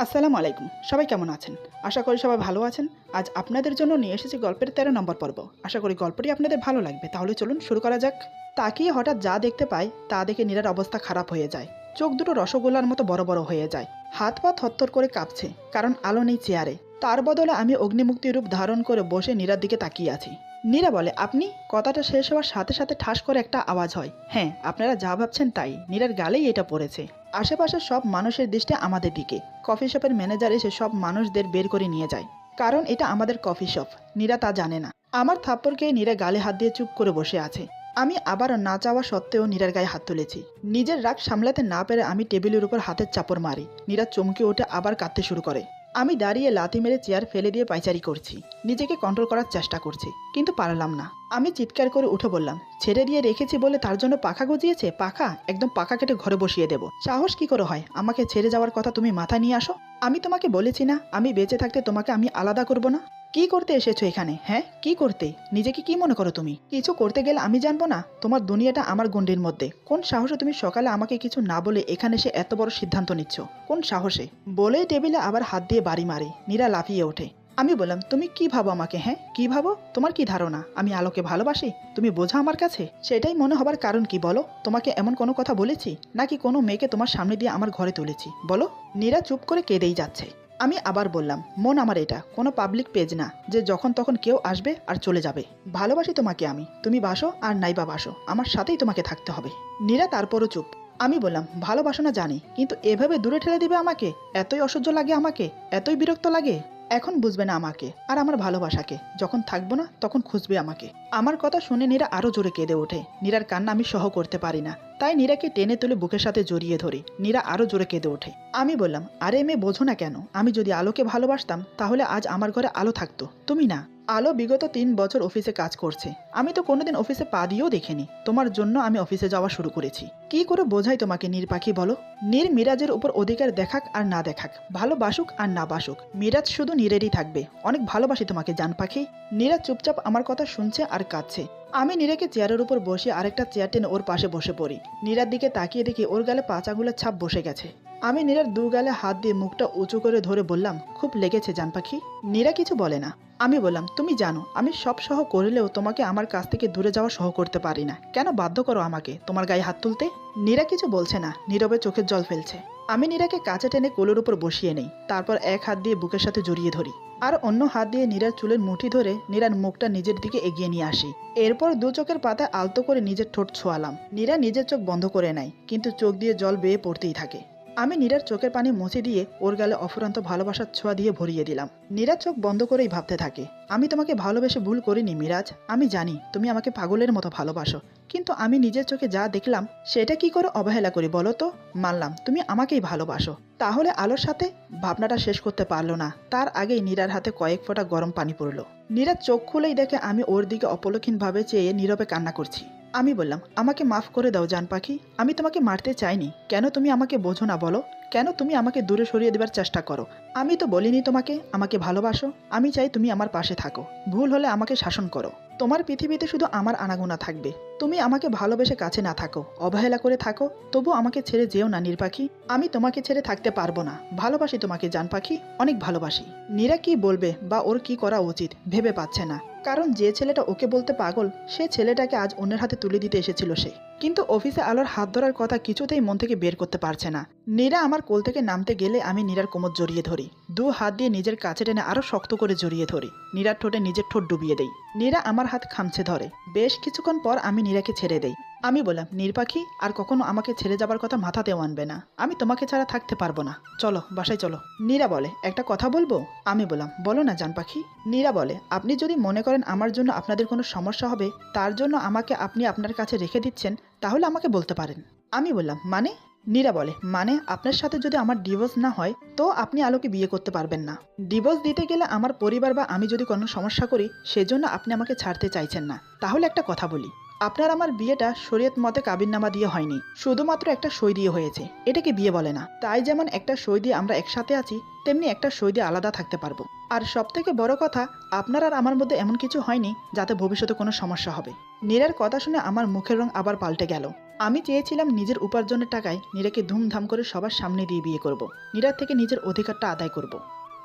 আসসালামু আলাইকুম। সবাই কেমন আছেন? আশা করি সবাই ভালো আছেন। আজ আপনাদের জন্য নিয়ে এসেছি গল্পের ১৩ নম্বর পর্ব। আশা করি গল্পটি আপনাদের ভালো লাগবে। তাহলে চলুন শুরু করা যাক। তাকিয়ে হঠাৎ যা দেখতে পায় তা দেখে নীরার অবস্থা খারাপ হয়ে যায়। চোখ দুটো রসগোল্লার মতো বড় বড় হয়ে যায়। হাত পা থরথর করে কাঁপছে, কারণ আলো নেই চেয়ারে। তার বদলে আমি অগ্নিমুক্তি রূপ ধারণ করে বসে নীরার দিকে তাকিয়ে আছি। নীরা বলে, আপনি? কথাটা শেষ হওয়ার সাথে সাথে ঠাস করে একটা আওয়াজ হয়। হ্যাঁ, আপনারা যা ভাবছেন তাই। নীরার গালেই এটা পড়েছে। আশেপাশের সব মানুষের দৃষ্টি আমাদের দিকে। কফি শপের ম্যানেজার এসে সব মানুষদের বের করে নিয়ে যায়, কারণ এটা আমাদের কফি শপ। নীরা তা জানে না। আমার থাপ্পড় খেয়ে নীরা গালে হাত দিয়ে চুপ করে বসে আছে। আমি আবারও না চাওয়া সত্ত্বেও নীরার গায়ে হাত তুলেছি। নিজের রাগ সামলাতে না পেরে আমি টেবিলের উপর হাতের চাপড় মারি। নীরা চমকে উঠে আবার কাঁদতে শুরু করে। আমি দাঁড়িয়ে লাথি মেরে চেয়ার ফেলে দিয়ে পায়চারি করছি। নিজেকে কন্ট্রোল করার চেষ্টা করছি, কিন্তু পারলাম না। আমি চিৎকার করে উঠে বললাম, ছেড়ে দিয়ে রেখেছি বলে তার জন্য পাখা গজিয়েছে? পাখা একদম পাখা কেটে ঘরে বসিয়ে দেব। সাহস কি করে হয় আমাকে ছেড়ে যাওয়ার কথা তুমি মাথায় নিয়ে আসো? আমি তোমাকে বলেছি না আমি বেঁচে থাকতে তোমাকে আমি আলাদা করব না? কি করতে এসেছো এখানে? হ্যাঁ, কি করতে? নিজেকে কি মনে করো তুমি? কিছু করতে গেলে আমি জানবো না? তোমার দুনিয়াটা আমার গণ্ডির মধ্যে। কোন সাহসে তুমি সকালে আমাকে কিছু না বলে এখানে এসে এত বড় সিদ্ধান্ত নিচ্ছ? কোন সাহসে? বলেই টেবিলে আবার হাত দিয়ে বাড়ি মারে। নীরা লাফিয়ে ওঠে। আমি বললাম, তুমি কি ভাবো আমাকে? হ্যাঁ, কি ভাবো? তোমার কি ধারণা আমি আলোকে ভালোবাসি? তুমি বোঝা আমার কাছে? সেটাই মনে হবার কারণ কি বলো? তোমাকে এমন কোনো কথা বলেছি নাকি কোনো মেয়েকে তোমার সামনে দিয়ে আমার ঘরে তুলেছি বলো? নীরা চুপ করে কেঁদেই যাচ্ছে। আমি আবার বললাম, মন আমার এটা কোনো পাবলিক পেজ না যে যখন তখন কেউ আসবে আর চলে যাবে। ভালোবাসি তোমাকে আমি। তুমি বাসো আর নাইবা বাসো, আমার সাথেই তোমাকে থাকতে হবে। নীরা তারপরও চুপ। আমি বললাম, ভালোবাসো না জানি, কিন্তু এভাবে দূরে ঠেলে দিবে আমাকে? এতই অসহ্য লাগে আমাকে? এতই বিরক্ত লাগে? এখন বুঝবে না আমাকে আর আমার ভালোবাসাকে। যখন থাকবো না তখন খুঁজবে আমাকে। আমার কথা শুনে নীরা আরো জোরে কেঁদে ওঠে। নীরার কান্না আমি সহ করতে পারি না, তাই নীরাকে টেনে তুলে বুকের সাথে জড়িয়ে ধরি। নীরা আরো জোরে কেঁদে ওঠে। আমি বললাম, আরে মেয়ে, বোঝো না কেন? আমি যদি আলোকে ভালোবাসতাম তাহলে আজ আমার ঘরে আলো থাকতো, তুমি না। আলো বিগত ৩ বছর অফিসে কাজ করছে। আমি তো কোনোদিন অফিসে পা দিয়েও দেখিনি। তোমার জন্য আমি অফিসে যাওয়া শুরু করেছি। কি করে বোঝাই তোমাকে নীর পাখি বলো? নীর মিরাজের উপর অধিকার দেখাক আর না দেখাক, ভালোবাসুক আর না বাসুক, মিরাজ শুধু নীরেরই থাকবে। অনেক ভালোবাসি তোমাকে জান পাখি। নীরা চুপচাপ আমার কথা শুনছে আর কাঁদছে। আমি নীরাকে চেয়ারের উপর বসে আরেকটা চেয়ার টেনে ওর পাশে বসে পড়ি। নীরার দিকে তাকিয়ে দেখি ওর গালে পাচাগুলোর ছাপ বসে গেছে। আমি নীরার দু গালে হাত দিয়ে মুখটা উঁচু করে ধরে বললাম, খুব লেগেছে জান পাখি। নীরা কিছু বলে না। আমি বললাম, তুমি জানো আমি সব সহ করলেও তোমাকে আমার কাছ থেকে দূরে যাওয়া সহ করতে পারি না। কেন বাধ্য করো আমাকে তোমার গায়ে হাত তুলতে? নীরা কিছু বলছে না, নীরবে চোখের জল ফেলছে। আমি নীরাকে কাছে টেনে কোলের উপর বসিয়ে নেই। তারপর এক হাত দিয়ে বুকের সাথে জড়িয়ে ধরি আর অন্য হাত দিয়ে নীরার চুলের মুঠি ধরে নীরার মুখটা নিজের দিকে এগিয়ে নিয়ে আসি। এরপর দু চোখের পাতায় আলতো করে নিজের ঠোঁট ছোঁয়ালাম। নীরা নিজের চোখ বন্ধ করে নেয়, কিন্তু চোখ দিয়ে জল বেয়ে পড়তেই থাকে। আমি নীরার চোখের পানি মুছে দিয়ে ওর গালে অফুরন্ত ভালোবাসার ছোঁয়া দিয়ে ভরিয়ে দিলাম। নীরা চোখ বন্ধ করেই ভাবতে থাকে, আমি তোমাকে ভালোবেসে ভুল করিনি মিরাজ। আমি জানি তুমি আমাকে পাগলের মতো ভালোবাসো, কিন্তু আমি নিজের চোখে যা দেখলাম সেটা কি করে অবহেলা করি বলো তো? মানলাম তুমি আমাকেই ভালোবাসো। তাহলে আলোর সাথে? ভাবনাটা শেষ করতে পারলো না, তার আগেই নীরার হাতে কয়েক ফোঁটা গরম পানি পড়লো। নীরা চোখ খুলেই দেখে আমি ওর দিকে অপলক্ষীনভাবে চেয়ে নীরবে কান্না করছি। আমি বললাম, আমাকে মাফ করে দাও জান পাখি। আমি তোমাকে মারতে চাইনি। কেন তুমি আমাকে বোঝো না বলো? কেন তুমি আমাকে দূরে সরিয়ে দেবার চেষ্টা করো? আমি তো বলিনি তোমাকে আমাকে ভালোবাসো। আমি চাই তুমি আমার পাশে থাকো। ভুল হলে আমাকে শাসন করো। তোমার পৃথিবীতে শুধু আমার আনাগোনা থাকবে। তুমি আমাকে ভালোবেসে কাছে না থাকো, অবহেলা করে থাকো, তবু আমাকে ছেড়ে যেও না নীর পাখি। আমি তোমাকে ছেড়ে থাকতে পারবো না। ভালোবাসি তোমাকে জান পাখি, অনেক ভালোবাসি। নীরা কি বলবে বা ওর কি করা উচিত ভেবে পাচ্ছে না, কারণ যে ছেলেটা ওকে বলতে পাগল সে ছেলেটাকে আজ অন্যের হাতে তুলে দিতে এসেছিল সে। কিন্তু অফিসে আলোর হাত ধরার কথা কিছুতেই মন থেকে বের করতে পারছে না। নীরা আমার কোল থেকে নামতে গেলে আমি নীরার কোমর জড়িয়ে ধরি। দু হাত দিয়ে নিজের কাছে টেনে আরো শক্ত করে জড়িয়ে ধরি। নীরার ঠোঁটে নিজের ঠোঁট ডুবিয়ে দেই। নীরা আমার হাত খামছে ধরে। বেশ কিছুক্ষণ পর আমি নীরাকে ছেড়ে দেই। আমি বললাম, নীর পাখি, আর কখনো আমাকে ছেড়ে যাবার কথা মাথাতেও আনবে না। আমি তোমাকে ছাড়া থাকতে পারবো না। চলো বাসায় চলো। নীরা বলে, একটা কথা বলবো? আমি বললাম, বলো না জান পাখি। নীরা বলে, আপনি যদি মনে করেন আমার জন্য আপনাদের কোনো সমস্যা হবে, তার জন্য আমাকে আপনি আপনার কাছে রেখে দিচ্ছেন, তাহলে আমাকে বলতে পারেন। আমি বললাম, মানে? নীরা বলে, মানে আপনার সাথে যদি আমার ডিভোর্স না হয় তো আপনি আলোকে বিয়ে করতে পারবেন না। ডিভোর্স দিতে গেলে আমার পরিবার বা আমি যদি কোনো সমস্যা করি সেজন্য আপনি আমাকে ছাড়তে চাইছেন না। তাহলে একটা কথা বলি, আপনার আমার বিয়েটা শরীয়ত মতে কাবিননামা দিয়ে হয়নি, শুধুমাত্র একটা সই দিয়ে হয়েছে। এটাকে বিয়ে বলে না। তাই যেমন একটা সই দিয়ে আমরা একসাথে আছি, তেমনি একটা সই দিয়ে আলাদা থাকতে পারবো। আর সব থেকে বড় কথা, আপনার আর আমার মধ্যে এমন কিছু হয়নি যাতে ভবিষ্যতে কোনো সমস্যা হবে। নীরার কথা শুনে আমার মুখের রং আবার পাল্টে গেল। আমি চেয়েছিলাম নিজের উপার্জনের টাকায় নীরাকে ধুমধাম করে সবার সামনে দিয়ে বিয়ে করব। নীরার থেকে নিজের অধিকারটা আদায় করব।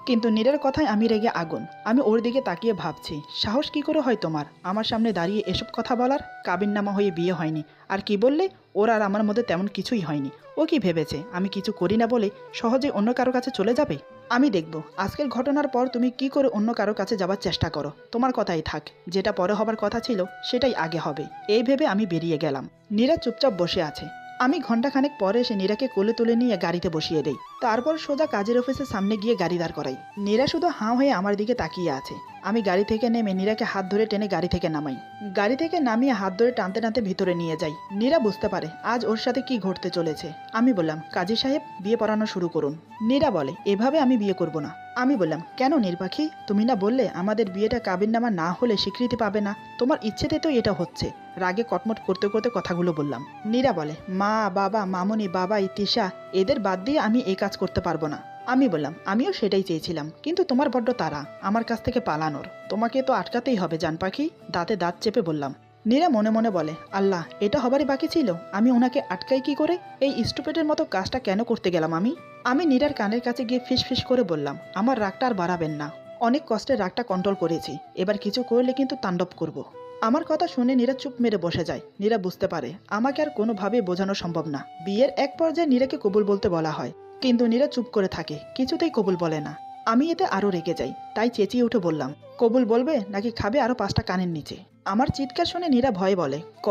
কিন্তু নীরার কথায় আমি রেগে আগুন। আমি ওর দিকে তাকিয়ে ভাবছি, সাহস কি করে হয় তোমার আমার সামনে দাঁড়িয়ে এসব কথা বলার? কাবিননামা হয়ে বিয়ে হয়নি, আর কি বললে ওর আর আমার মধ্যে তেমন কিছুই হয়নি। ও কি ভেবেছে আমি কিছু করি না বলে সহজে অন্য কারো কাছে চলে যাবে? আমি দেখব আজকের ঘটনার পর তুমি কি করে অন্য কারো কাছে যাবার চেষ্টা করো। তোমার কথাই থাক, যেটা পরে হবার কথা ছিল সেটাই আগে হবে। এই ভেবে আমি বেরিয়ে গেলাম। নীরা চুপচাপ বসে আছে। আমি ঘন্টাখানেক পরে এসে নীরাকে কোলে তুলে নিয়ে গাড়িতে বসিয়ে দেই। তারপর সোজা কাজের অফিসের সামনে গিয়ে গাড়ি দাঁড় করাই। নীরা শুধু হাঁ হয়ে আমার দিকে তাকিয়ে আছে। আমি গাড়ি থেকে নেমে নীরাকে হাত ধরে টেনে গাড়ি থেকে নামাই। গাড়ি থেকে নামিয়ে হাত ধরে টানতে টানতে ভিতরে নিয়ে যাই। নীরা বুঝতে পারে আজ ওর সাথে কি ঘটতে চলেছে। আমি বললাম, কাজী সাহেব বিয়ে পড়ানো শুরু করুন। নীরা বলে, এভাবে আমি বিয়ে করব না। আমি বললাম, কেন নির্বাখী, তুমি না বললে আমাদের বিয়েটা কাবিননামা না হলে স্বীকৃতি পাবে না? তোমার ইচ্ছেতে তো এটা হচ্ছে। রাগে কটমট করতে করতে কথাগুলো বললাম। নীরা বলে, মা বাবা মামুনি বাবাই তিশা এদের বাদ দিয়ে আমি এই কাজ করতে পারবো না। আমি বললাম, আমিও সেটাই চেয়েছিলাম, কিন্তু তোমার বড্ড তাড়া আমার কাছ থেকে পালানোর। তোমাকে তো আটকাতেই হবে জান পাখি। দাঁতে দাঁত চেপে বললাম। নীরা মনে মনে বলে, আল্লাহ, এটা হবারই বাকি ছিল। আমি ওনাকে আটকাই কি করে? এই স্টুপিডের মতো কাজটা কেন করতে গেলাম আমি নীরার কানের কাছে গিয়ে ফিস ফিস করে বললাম, আমার রাগটা আর বাড়াবেন না। অনেক কষ্টে রাগটা কন্ট্রোল করেছি, এবার কিছু করলে কিন্তু তাণ্ডব করব। আমার কথা শুনে নীরা চুপ মেরে বসে যায়। নীরা বুঝতে পারে আমাকে আর কোনোভাবেই বোঝানো সম্ভব না। বিয়ের এক পর্যায়ে নীরাকে কবুল বলতে বলা হয়, কিন্তু নীরা চুপ করে থাকে, কিছুতেই কবুল বলে না। আমি এতে আরও রেগে যাই, তাই চেঁচিয়ে উঠে বললাম, কবুল বলবে নাকি খাবে আরও 5টা কানের নিচে? আমার চিৎকার শুনে নীরা ভয়ে বলে, ক।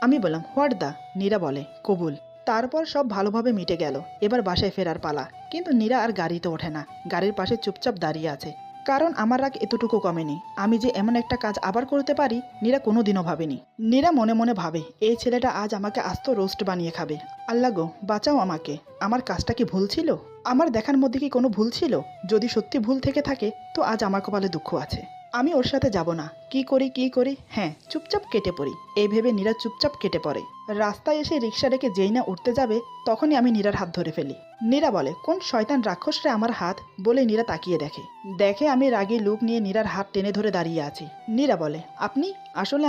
আমি বললাম, হোয়াট দা? নীরা বলে, কবুল। তারপর সব ভালোভাবে মিটে গেল। এবার বাসায় ফেরার পালা। কিন্তু নীরা আর গাড়িতে ওঠে না, গাড়ির পাশে চুপচাপ দাঁড়িয়ে আছে। কারণ আমার রাগ এতটুকু কমেনি। আমি যে এমন একটা কাজ আবার করতে পারি নীরা কোনোদিনও ভাবেনি। নীরা মনে মনে ভাবে, এই ছেলেটা আজ আমাকে আস্ত রোস্ট বানিয়ে খাবে। আল্লাহ গো, বাঁচাও আমাকে। আমার কাজটা কি ভুল ছিল? আমার দেখার মধ্যে কি কোনো ভুল ছিল? যদি সত্যি ভুল থেকে থাকে তো আজ আমার কপালে দুঃখ আছে। আমি ওর সাথে যাব না। কি করি? হ্যাঁ, চুপচাপ কেটে পড়ি। এই ভেবে নীরা চুপচাপ কেটে পড়ে। রাস্তায় এসে রিক্সা রেখে যেই না উঠতে যাবে তখনই আমি নীরার হাত ধরে ফেলি। নীরা বলে, কোন শয়তান রাক্ষসরে আমার হাত? বলে নীরা তাকিয়ে দেখে আমি রাগী লুক নিয়ে নীরার হাত টেনে ধরে দাঁড়িয়ে আছি। নীরা বলে, আপনি? আসলে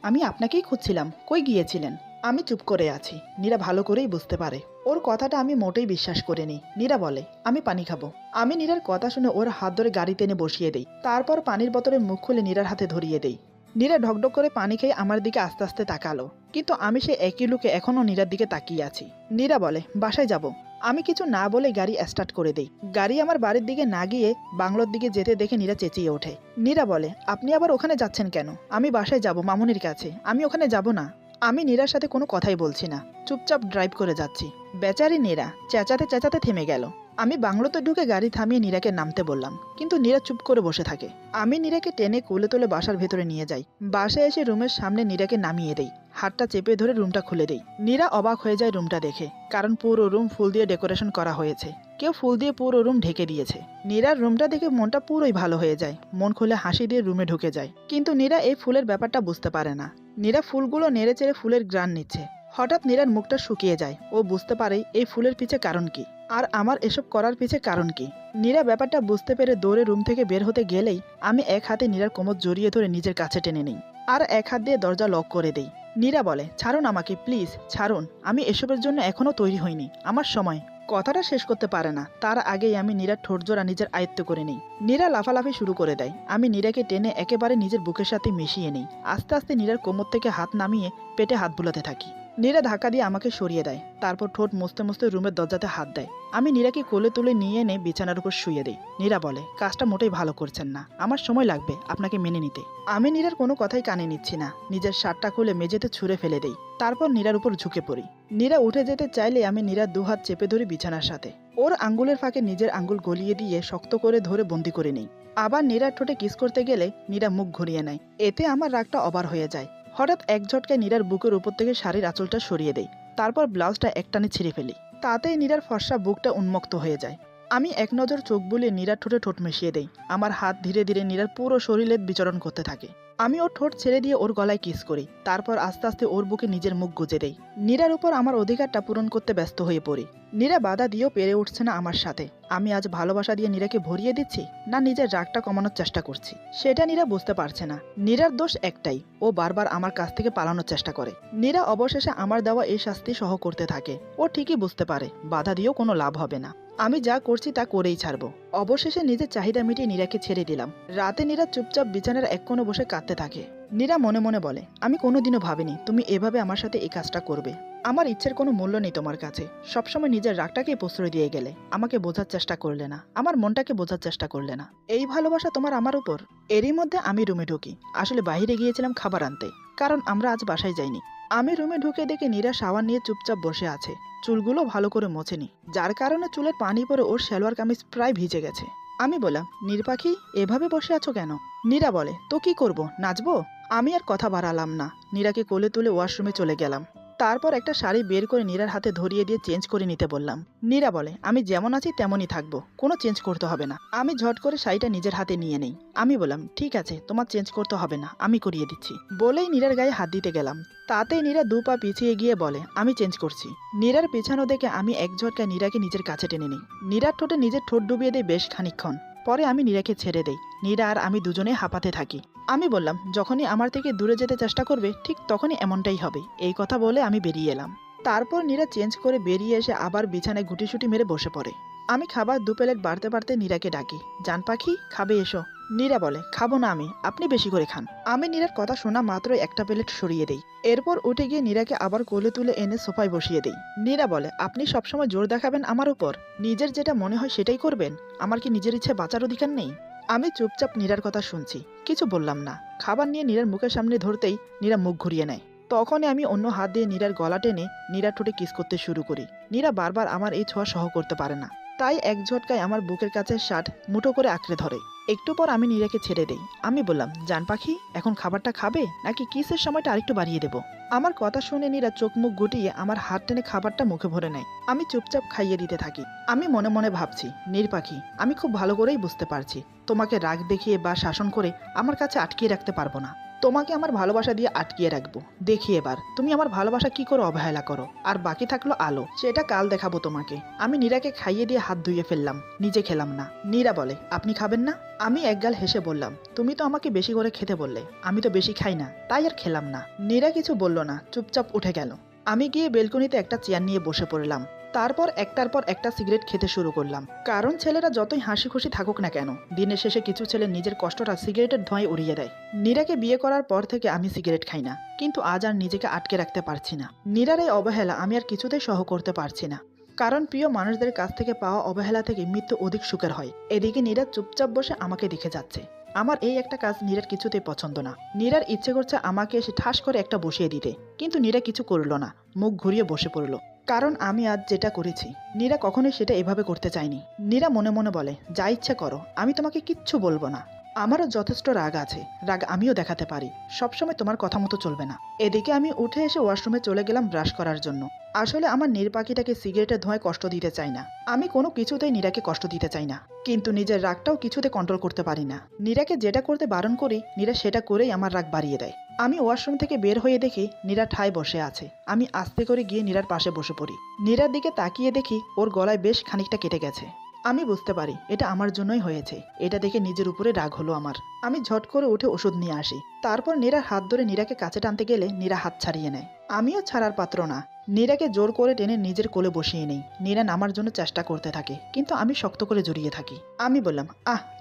আমি আপনাকেই খুঁজছিলাম। কই গিয়েছিলেন? আমি চুপ করে আছি। নীরা ভালো করেই বুঝতে পারে ওর কথাটা আমি মোটেই বিশ্বাস করিনি। নীরা বলে, আমি পানি খাবো। আমি নীরার কথা শুনে ওর হাত ধরে গাড়ি টেনে বসিয়ে দেই। তারপর পানির বোতলের মুখ খুলে নীরার হাতে ধরিয়ে দেই। নীরা ঢকঢক করে পানি খেয়ে আমার দিকে আস্তে আস্তে তাকালো, কিন্তু আমি সে একই লুকে এখনও নীরার দিকে তাকিয়ে আছি। নীরা বলে, বাসায় যাব। আমি কিছু না বলে গাড়ি স্টার্ট করে দেই। গাড়ি আমার বাড়ির দিকে না গিয়ে বাংলোর দিকে যেতে দেখে নীরা চেঁচিয়ে ওঠে। নীরা বলে, আপনি আবার ওখানে যাচ্ছেন কেন? আমি বাসায় যাব, মামুনির কাছে। আমি ওখানে যাব না। আমি নীরার সাথে কোনো কথাই বলছি না, চুপচাপ ড্রাইভ করে যাচ্ছি। বেচারি নীরা চেঁচাতে চেঁচাতে থেমে গেল। আমি বাংলোতে ঢুকে গাড়ি থামিয়ে নীরাকে নামতে বললাম, কিন্তু নীরা চুপ করে বসে থাকে। আমি নীরাকে টেনে কোলে তুলে বাসার ভেতরে নিয়ে যাই। বাসায় এসে রুমের সামনে নীরাকে নামিয়ে দেই। হাতটা চেপে ধরে রুমটা খুলে দেই। নীরা অবাক হয়ে যায় রুমটা দেখে, কারণ পুরো রুম ফুল দিয়ে ডেকোরেশন করা হয়েছে। কেউ ফুল দিয়ে পুরো রুম ঢেকে দিয়েছে। নীরার রুমটা দেখে মনটা পুরোই ভালো হয়ে যায়। মন খুলে হাসি দিয়ে রুমে ঢুকে যায়। কিন্তু নীরা এই ফুলের ব্যাপারটা বুঝতে পারে না। নীরা ফুলগুলো নেড়ে চেড়ে ফুলের গ্রান নিচ্ছে। হঠাৎ নীরার মুখটা শুকিয়ে যায়। ও বুঝতে পারে এই ফুলের পিছে কারণ কি, আর আমার এসব করার পিছে কারণ কি। নীরা ব্যাপারটা বুঝতে পেরে দৌড়ে রুম থেকে বের হতে গেলেই আমি এক হাতে নীরার কোমর জড়িয়ে ধরে নিজের কাছে টেনে নিই, আর এক হাত দিয়ে দরজা লক করে দেই। নীরা বলে, ছাড়ুন আমাকে, প্লিজ ছাড়ুন। আমি এসবের জন্য এখনো তৈরি হইনি, আমার সময়। কথাটা শেষ করতে পারে না, তার আগেই আমি নীরার ঠোঁটজোড়া নিজের আয়ত্ত করে নিই। নীরা লাফালাফি শুরু করে দেয়। আমি নীরাকে টেনে একেবারে নিজের বুকের সাথে মিশিয়ে নিই। আস্তে আস্তে নীরার কোমর থেকে হাত নামিয়ে পেটে হাত বুলাতে থাকি। নীরা ধাক্কা দিয়ে আমাকে সরিয়ে দেয়। তারপর ঠোঁট মুছতে মুছতে রুমের দরজাতে হাত দেয়। আমি নীরাকে কোলে তুলে নিয়ে এনে বিছানার উপর শুয়ে দেই। নীরা বলে, কাজটা মোটেই ভালো করছেন না, আমার সময় লাগবে আপনাকে মেনে নিতে। আমি নীরার কোনো কথাই কানে নিচ্ছি না। নিজের শার্টটা খুলে মেঝেতে ছুঁড়ে ফেলে দেই। তারপর নীরার উপর ঝুঁকে পড়ি। নীরা উঠে যেতে চাইলে আমি নীরার দুহাত চেপে ধরি বিছানার সাথে। ওর আঙ্গুলের ফাঁকে নিজের আঙ্গুল গলিয়ে দিয়ে শক্ত করে ধরে বন্দি করে নিই। আবার নীরার ঠোঁটে কিস করতে গেলে নীরা মুখ ঘুরিয়ে নেয়। এতে আমার রাগটা অবার হয়ে যায়। হঠাৎ এক ঝটকায় নীরার বুকের উপর থেকে শাড়ির আঁচলটা সরিয়ে দেই। তারপর ব্লাউজটা একটানে ছিঁড়ে ফেলি। তাতেই নীরার ফর্সা বুকটা উন্মুক্ত হয়ে যায়। আমি এক নজর চোখ বুলিয়ে নীরার ঠোঁটে ঠোঁট মিশিয়ে দেই। আমার হাত ধীরে ধীরে নীরার পুরো শরীরে বিচরণ করতে থাকে। আমি ওর ঠোঁট ছেড়ে দিয়ে ওর গলায় কিস করি। তারপর আস্তে আস্তে ওর বুকে নিজের মুখ গুজে দেই। নীরার উপর আমার অধিকারটা পূরণ করতে ব্যস্ত হয়ে পড়ি। নীরা বাধা দিয়েও পেরে উঠছে না আমার সাথে। আমি আজ ভালোবাসা দিয়ে নীরাকে ভরিয়ে দিচ্ছি না নিজের রাগটা কমানোর চেষ্টা করছি, সেটা নীরা বুঝতে পারছে না। নীরার দোষ একটাই, ও বারবার আমার কাছ থেকে পালানোর চেষ্টা করে। নীরা অবশেষে আমার দেওয়া এই শাস্তি সহ করতে থাকে। ও ঠিকই বুঝতে পারে বাধা দিয়েও কোনো লাভ হবে না, আমি যা করছি তা করেই ছাড়বো। অবশেষে নিজের চাহিদা মিটিয়ে নীরাকে ছেড়ে দিলাম। রাতে নীরা চুপচাপ বিছানার এক কোণে বসে কাঁদতে থাকে। নীরা মনে মনে বলে, আমি কোনোদিনও ভাবিনি তুমি এভাবে আমার সাথে এই কাজটা করবে। আমার ইচ্ছের কোনো মূল্য নেই তোমার কাছে। সবসময় নিজের রাগটাকে প্রশ্রয় দিয়ে গেলে, আমাকে বোঝার চেষ্টা করলে না, আমার মনটাকে বোঝার চেষ্টা করলে না। এই ভালোবাসা তোমার আমার উপর। এরই মধ্যে আমি রুমে ঢুকি। আসলে বাইরে গিয়েছিলাম খাবার আনতে, কারণ আমরা আজ বাসায় যাইনি। আমি রুমে ঢুকে দেখি নীরা শাওয়ার নিয়ে চুপচাপ বসে আছে। চুলগুলো ভালো করে মোছেনি, যার কারণে চুলের পানি পরে ওর সালোয়ার কামিজ প্রায় ভিজে গেছে। আমি বললাম, নীর পাখি এভাবে বসে আছো কেন? নীরা বলে, তো কি করব, নাচবো? আমি আর কথা বাড়ালাম না, নীরাকে কোলে তুলে ওয়াশরুমে চলে গেলাম। তারপর একটা শাড়ি বের করে নীরার হাতে ধরিয়ে দিয়ে চেঞ্জ করে নিতে বললাম। নীরা বলে, আমি যেমন আছি তেমনই থাকবো, কোনো চেঞ্জ করতে হবে না। আমি ঝট করে শাড়িটা নিজের হাতে নিয়ে নেই। আমি বললাম, ঠিক আছে, তোমার চেঞ্জ করতে হবে না, আমি করিয়ে দিচ্ছি। বলেই নীরার গায়ে হাত দিতে গেলাম। তাতেই নীরা 2 পা পিছিয়ে গিয়ে বলে, আমি চেঞ্জ করছি। নীরার পিছানো দেখে আমি এক ঝটকায় নীরাকে নিজের কাছে টেনে নিই। নীরার ঠোঁটে নিজের ঠোঁট ডুবিয়ে দেয় বেশ খানিকক্ষণ। পরে আমি নীরাকে ছেড়ে দেই। নীরা আর আমি দুজনে হাঁপাতে থাকি। আমি বললাম, যখনই আমার থেকে দূরে যেতে চেষ্টা করবে ঠিক তখনই এমনটাই হবে। এই কথা বলে আমি বেরিয়ে এলাম। তারপর নীরা চেঞ্জ করে বেরিয়ে এসে আবার বিছানায় গুটিসুটি মেরে বসে পড়ে। আমি খাবার 2 প্লেট বাড়তে বাড়তে নীরাকে ডাকি, জান পাখি খাবে এসো। নীরা বলে, খাবো না আমি, আপনি বেশি করে খান। আমি নীরার কথা শোনা মাত্রই একটা প্লেট সরিয়ে দেই। এরপর উঠে গিয়ে নীরাকে আবার কোলে তুলে এনে সোফায় বসিয়ে দেই। নীরা বলে, আপনি সবসময় জোর দেখাবেন আমার উপর? নিজের যেটা মনে হয় সেটাই করবেন? আমার কি নিজের ইচ্ছে বাঁচার অধিকার নেই? আমি চুপচাপ নীরার কথা শুনছি, কিছু বললাম না। খাবার নিয়ে নীরার মুখের সামনে ধরতেই নীরা মুখ ঘুরিয়ে নেয়। তখনই আমি অন্য হাত দিয়ে নীরার গলা টেনে নীরার ঠোঁটে কিস করতে শুরু করি। নীরা বারবার আমার এই ছোঁয়া সহ করতে পারে না, তাই এক ঝটকায় আমার বুকের কাছে শার্ট মুঠো করে আঁকড়ে ধরে। একটু পর আমি নীরাকে ছেড়ে দেই। আমি বললাম, জান পাখি এখন খাবারটা খাবে নাকি কিসের সময়টা আরেকটু বাড়িয়ে দেব? আমার কথা শুনে নীরা চোখ মুখ গুটিয়ে আমার হাত টেনে খাবারটা মুখে ভরে নেয়। আমি চুপচাপ খাইয়ে দিতে থাকি। আমি মনে মনে ভাবছি, নীর পাখি আমি খুব ভালো করেই বুঝতে পারছি তোমাকে রাগ দেখিয়ে বা শাসন করে আমার কাছে আটকিয়ে রাখতে পারবো না। তোমাকে আমার ভালোবাসা দিয়ে আটকিয়ে রাখবো। দেখি এবার তুমি আমার ভালোবাসা কি করে অবহেলা করো। আর বাকি থাকলো আলো, সেটা কাল দেখাবো তোমাকে। আমি নীরাকে খাইয়ে দিয়ে হাত ধুয়ে ফেললাম, নিজে খেলাম না। নীরা বলে, আপনি খাবেন না? আমি একগাল হেসে বললাম, তুমি তো আমাকে বেশি করে খেতে বললে, আমি তো বেশি খাই না, তাই আর খেলাম না। নীরা কিছু বলল না, চুপচাপ উঠে গেল। আমি গিয়ে বেলকনিতে একটা চেয়ার নিয়ে বসে পড়লাম। তারপর একটার পর একটা সিগারেট খেতে শুরু করলাম। কারণ ছেলেরা যতই হাসি খুশি থাকুক না কেন, দিনের শেষে কিছু ছেলে নিজের কষ্টটা সিগারেটের ধোঁয়ায় উড়িয়ে দেয়। নীরাকে বিয়ে করার পর থেকে আমি সিগারেট খাই না, কিন্তু আজ আর নিজেকে আটকে রাখতে পারছি না। নীরার এই অবহেলা আমি আর কিছুতেই সহ করতে পারছি না। কারণ প্রিয় মানুষদের কাছ থেকে পাওয়া অবহেলা থেকে মৃত্যু অধিক সুখের হয়। এদিকে নীরা চুপচাপ বসে আমাকে দেখে যাচ্ছে। আমার এই একটা কাজ নীরার কিছুতেই পছন্দ না। নীরার ইচ্ছে করছে আমাকে এসে ঠাস করে একটা বসিয়ে দিতে, কিন্তু নীরা কিছু করলো না, মুখ ঘুরিয়ে বসে পড়লো। কারণ আমি আজ যেটা করেছি নীরা কখনোই সেটা এভাবে করতে চায়নি। নীরা মনে মনে বলে, যা ইচ্ছে করো, আমি তোমাকে কিচ্ছু বলবো না। আমারও যথেষ্ট রাগ আছে, রাগ আমিও দেখাতে পারি, সবসময় তোমার কথা মতো চলবে না। এদিকে আমি উঠে এসে ওয়াশরুমে চলে গেলাম ব্রাশ করার জন্য। আসলে আমার নীর পাখিটাকে সিগারেটের ধোঁয়ায় কষ্ট দিতে চাই না। আমি কোনো কিছুতেই নীরাকে কষ্ট দিতে চাই না, কিন্তু নিজের রাগটাও কিছুতে কন্ট্রোল করতে পারি না। নীরাকে যেটা করতে বারণ করি নীরা সেটা করেই আমার রাগ বাড়িয়ে দেয়। আমি ওয়াশরুম থেকে বের হয়ে দেখি নীরা ঠায় বসে আছে। আমি আস্তে করে গিয়ে নীরার পাশে বসে পড়ি। নীরার দিকে তাকিয়ে দেখি ওর গলায় বেশ খানিকটা কেটে গেছে। আমি বুঝতে পারি এটা আমার জন্যই হয়েছে। এটা দেখে নিজের উপরে রাগ হলো আমার। আমি ঝট করে উঠে ওষুধ নিয়ে আসি। তারপর নীরার হাত ধরে নীরাকে কাছে টানতে গেলে নীরা হাত ছাড়িয়ে নেয়। আমিও ছাড়ার পাত্র না। নীরাকে জোর করে টেনে নিজের কোলে বসিয়ে নেই। নীরা নামার জন্য চেষ্টা করতে থাকে, কিন্তু আমি শক্ত করে জড়িয়ে থাকি। আমি বললাম,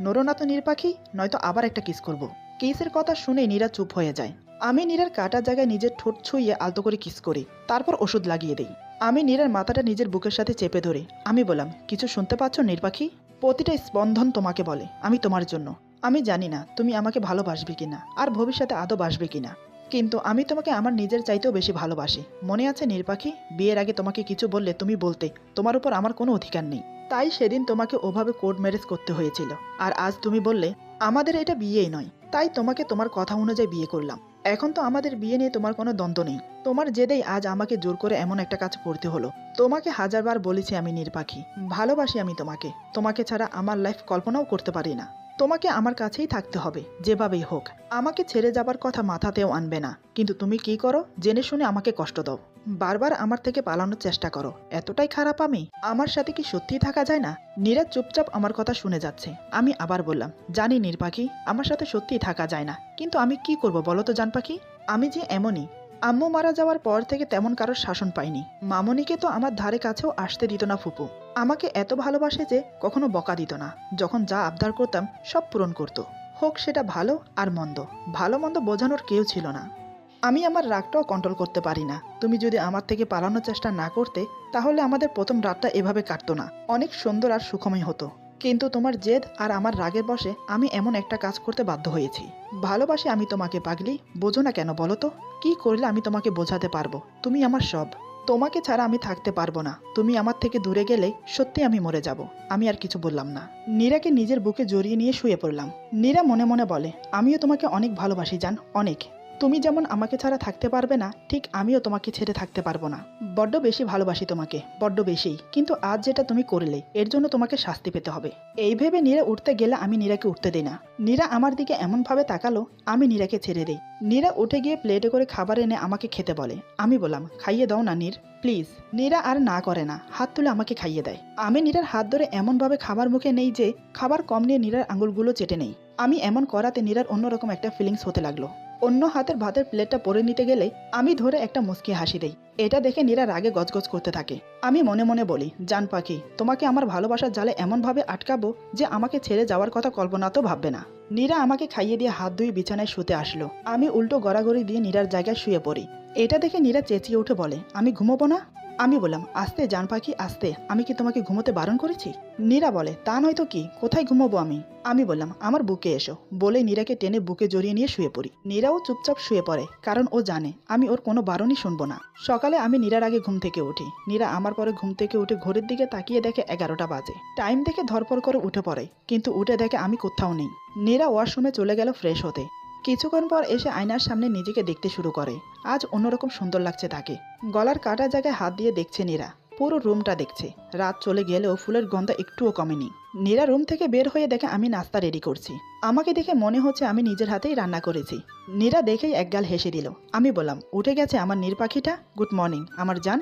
নড়ো না তো নীর পাখি, নয়তো আবার একটা কিস করব। কিসের কথা শুনে নীরা চুপ হয়ে যায়। আমি নীরার কাটা জায়গায় নিজের ঠোঁট ছুঁয়ে আলতো করে কিস করি, তারপর ওষুধ লাগিয়ে দেই। আমি নীরার মাথাটা নিজের বুকের সাথে চেপে ধরে আমি বললাম, কিছু শুনতে পাচ্ছ নীর পাখি? প্রতিটা স্পন্দন তোমাকে বলে আমি তোমার জন্য। আমি জানি না তুমি আমাকে ভালোবাসবে কিনা, আর ভবিষ্যতে আদৌ বাসবে কিনা, কিন্তু আমি তোমাকে আমার নিজের চাইতেও বেশি ভালোবাসি। মনে আছে নীর পাখি, বিয়ের আগে তোমাকে কিছু বললে তুমি বলতে তোমার উপর আমার কোনো অধিকার নেই। তাই সেদিন তোমাকে ওভাবে কোর্ট ম্যারেজ করতে হয়েছিল। আর আজ তুমি বললে আমাদের এটা বিয়েই নয়, তাই তোমাকে তোমার কথা অনুযায়ী বিয়ে করলাম। এখন তো আমাদের বিয়ে নিয়ে তোমার কোনো দ্বন্দ্ব নেই। তোমার জেদেই আজ আমাকে জোর করে এমন একটা কাজ করতে হলো। তোমাকে হাজারবার বলেছি আমি নীর পাখি, ভালোবাসি আমি তোমাকে। তোমাকে ছাড়া আমার লাইফ কল্পনাও করতে পারি না। তোমাকে আমার কাছেই থাকতে হবে যেভাবেই হোক। আমাকে ছেড়ে যাবার কথা মাথাতেও আনবে না। কিন্তু তুমি কি করো, জেনে শুনে আমাকে কষ্ট দাও। বারবার আমার থেকে পালানোর চেষ্টা করো, এতটাই খারাপ আমি? আমার সাথে কি সত্যিই থাকা যায় না? নীরা চুপচাপ আমার কথা শুনে যাচ্ছে। আমি আবার বললাম, জানি নীর পাখি, আমার সাথে সত্যিই থাকা যায় না, কিন্তু আমি কি করব বলো তো জান পাখি? আমি যে এমনই। আম্মু মারা যাওয়ার পর থেকে তেমন কারোর শাসন পাইনি। মামনিকে তো আমার ধারে কাছেও আসতে দিত না ফুপু। আমাকে এত ভালোবাসে যে কখনো বকা দিত না। যখন যা আবদার করতাম সব পূরণ করত। হোক সেটা ভালো আর মন্দ, ভালো মন্দ বোঝানোর কেউ ছিল না। আমি আমার রাগটাও কন্ট্রোল করতে পারি না। তুমি যদি আমার থেকে পালানোর চেষ্টা না করতে, তাহলে আমাদের প্রথম রাতটা এভাবে কাটতো না, অনেক সুন্দর আর সুখময় হতো। কিন্তু তোমার জেদ আর আমার রাগের বশে আমি এমন একটা কাজ করতে বাধ্য হয়েছি। ভালোবাসি আমি তোমাকে পাগলি, বোঝো না কেন বলো তো? কি করলে আমি তোমাকে বোঝাতে পারবো? তুমি আমার সব। তোমাকে ছাড়া আমি থাকতে পারবো না। তুমি আমার থেকে দূরে গেলে সত্যি আমি মরে যাব। আমি আর কিছু বললাম না। নীরাকে নিজের বুকে জড়িয়ে নিয়ে শুয়ে পড়লাম। নীরা মনে মনে বলে, আমিও তোমাকে অনেক ভালোবাসি জান, অনেক। তুমি যেমন আমাকে ছাড়া থাকতে পারবে না, ঠিক আমিও তোমাকে ছেড়ে থাকতে পারবো না। বড্ড বেশি ভালোবাসি তোমাকে, বড্ড বেশি। কিন্তু আজ যেটা তুমি করলে, এর জন্য তোমাকে শাস্তি পেতে হবে। এই ভেবে নীরা উঠতে গেলে আমি নীরাকে উঠতে দিই না। নীরা আমার দিকে এমনভাবে তাকালো, আমি নীরাকে ছেড়ে দিই। নীরা উঠে গিয়ে প্লেটে করে খাবার এনে আমাকে খেতে বলে। আমি বললাম, খাইয়ে দাও না নীর, প্লিজ। নীরা আর না করে না, হাত তুলে আমাকে খাইয়ে দেয়। আমি নীরার হাত ধরে এমনভাবে খাবার মুখে নেই যে খাবার কম নিয়ে নীরার আঙুলগুলো চেটে নেই। আমি এমন করাতে নীরার অন্যরকম একটা ফিলিংস হতে লাগলো। অন্য হাতের ভাতের প্লেটটা পরে নিতে গেলে আমি ধরে একটা মুচকি হাসি দেই। এটা দেখে নীরা রাগে গজগজ করতে থাকে। আমি মনে মনে বলি, জান পাখি, তোমাকে আমার ভালোবাসার জালে এমনভাবে আটকাবো যে আমাকে ছেড়ে যাওয়ার কথা কল্পনা তো ভাববে না। নীরা আমাকে খাইয়ে দিয়ে হাত ধুয়ে বিছানায় শুতে আসলো। আমি উল্টো গড়াগড়ি দিয়ে নীরার জায়গায় শুয়ে পড়ি। এটা দেখে নীরা চেঁচিয়ে উঠে বলে, আমি ঘুমোবো না? আমি বললাম, আস্তে জান পাখি আস্তে, আমি কি তোমাকে ঘুমোতে বারণ করেছি? নীরা বলে, তা নয়তো কি, কোথায় ঘুমোবো আমি? আমি বললাম, আমার বুকে এসো। বলে নীরাকে টেনে বুকে জড়িয়ে নিয়ে শুয়ে পড়ি। নীরাও চুপচাপ শুয়ে পড়ে, কারণ ও জানে আমি ওর কোনো বারণই শুনবো না। সকালে আমি নীরার আগে ঘুম থেকে উঠি। নীরা আমার পরে ঘুম থেকে উঠে ঘড়ির দিকে তাকিয়ে দেখে 11টা বাজে। টাইম দেখে ধরপড় করে উঠে পড়ে, কিন্তু উঠে দেখে আমি কোথাও নেই। নীরা ওয়াশরুমে চলে গেল ফ্রেশ হতে। কিছুক্ষণ পর এসে আয়নার সামনে নিজেকে দেখতে শুরু করে। আজ অন্যরকম সুন্দর লাগছে তাকে। গলার কাটা জায়গায় হাত দিয়ে দেখছে নীরা। পুরো রুমটা দেখছে। রাত চলে গেলেও ফুলের গন্ধ একটুও কমেনি। নীরা রুম থেকে বের হয়ে দেখে আমি নাস্তা রেডি করছি। আমাকে দেখে মনে হচ্ছে আমি নিজের হাতেই রান্না করেছি। নীরা দেখেই একগাল হেসে দিল। আমি বললাম, উঠে গেছে আমার নীর পাখিটা? গুড মর্নিং আমার জান।